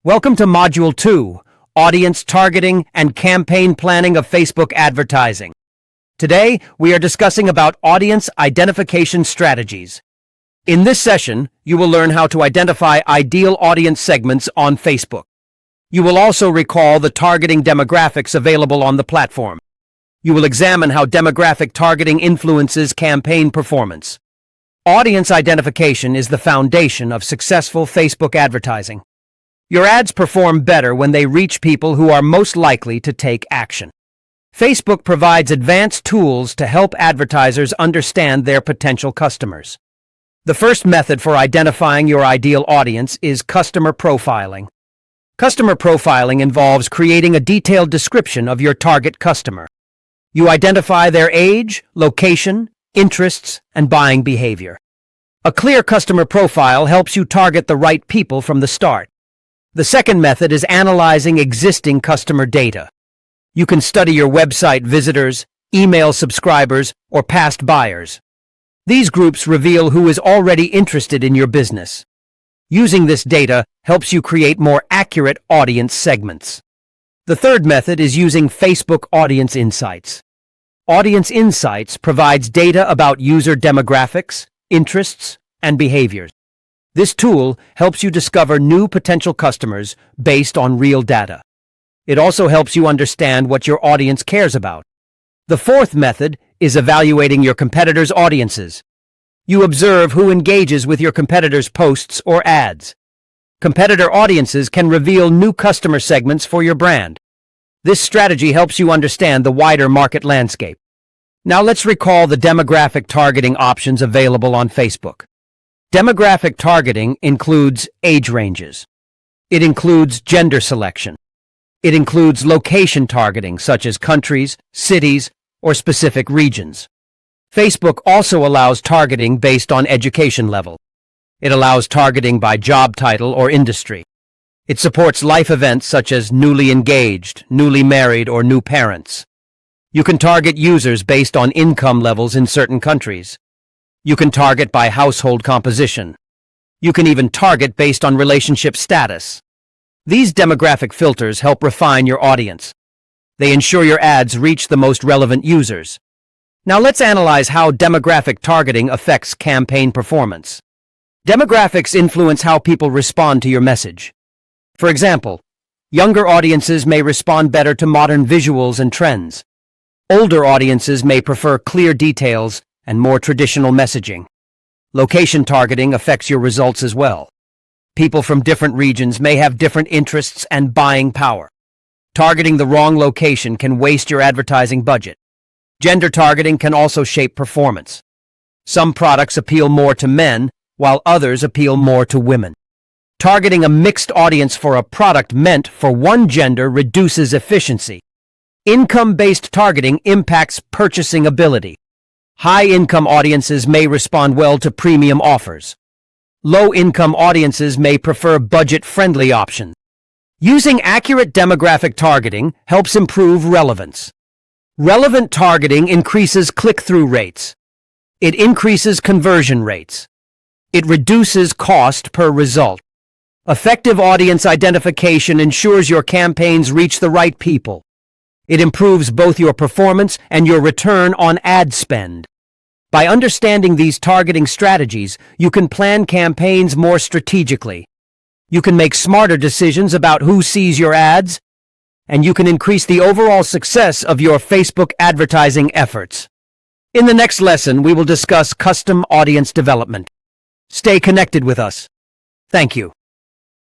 Welcome to Module 2, Audience Targeting and Campaign Planning of Facebook Advertising. Today, we are discussing about audience identification strategies. In this session, you will learn how to identify ideal audience segments on Facebook. You will also recall the targeting demographics available on the platform. You will examine how demographic targeting influences campaign performance. Audience identification is the foundation of successful Facebook advertising. Your ads perform better when they reach people who are most likely to take action. Facebook provides advanced tools to help advertisers understand their potential customers. The first method for identifying your ideal audience is customer profiling. Customer profiling involves creating a detailed description of your target customer. You identify their age, location, interests, and buying behavior. A clear customer profile helps you target the right people from the start. The second method is analyzing existing customer data. You can study your website visitors, email subscribers, or past buyers. These groups reveal who is already interested in your business. Using this data helps you create more accurate audience segments. The third method is using Facebook Audience Insights. Audience Insights provides data about user demographics, interests, and behaviors. This tool helps you discover new potential customers based on real data. It also helps you understand what your audience cares about. The fourth method is evaluating your competitors' audiences. You observe who engages with your competitors' posts or ads. Competitor audiences can reveal new customer segments for your brand. This strategy helps you understand the wider market landscape. Now let's recall the demographic targeting options available on Facebook. Demographic targeting includes age ranges. It includes gender selection. It includes location targeting, such as countries, cities, or specific regions. Facebook also allows targeting based on education level. It allows targeting by job title or industry. It supports life events such as newly engaged, newly married, or new parents. You can target users based on income levels in certain countries. You can target by household composition. You can even target based on relationship status. These demographic filters help refine your audience. They ensure your ads reach the most relevant users. Now let's analyze how demographic targeting affects campaign performance. Demographics influence how people respond to your message. For example, younger audiences may respond better to modern visuals and trends. Older audiences may prefer clear details and more traditional messaging. Location targeting affects your results as well. People from different regions may have different interests and buying power. Targeting the wrong location can waste your advertising budget. Gender targeting can also shape performance. Some products appeal more to men, while others appeal more to women. Targeting a mixed audience for a product meant for one gender reduces efficiency. Income-based targeting impacts purchasing ability. High-income audiences may respond well to premium offers. Low-income audiences may prefer budget-friendly options. Using accurate demographic targeting helps improve relevance. Relevant targeting increases click-through rates. It increases conversion rates. It reduces cost per result. Effective audience identification ensures your campaigns reach the right people. It improves both your performance and your return on ad spend. By understanding these targeting strategies, you can plan campaigns more strategically. You can make smarter decisions about who sees your ads, and you can increase the overall success of your Facebook advertising efforts. In the next lesson, we will discuss custom audience development. Stay connected with us. Thank you.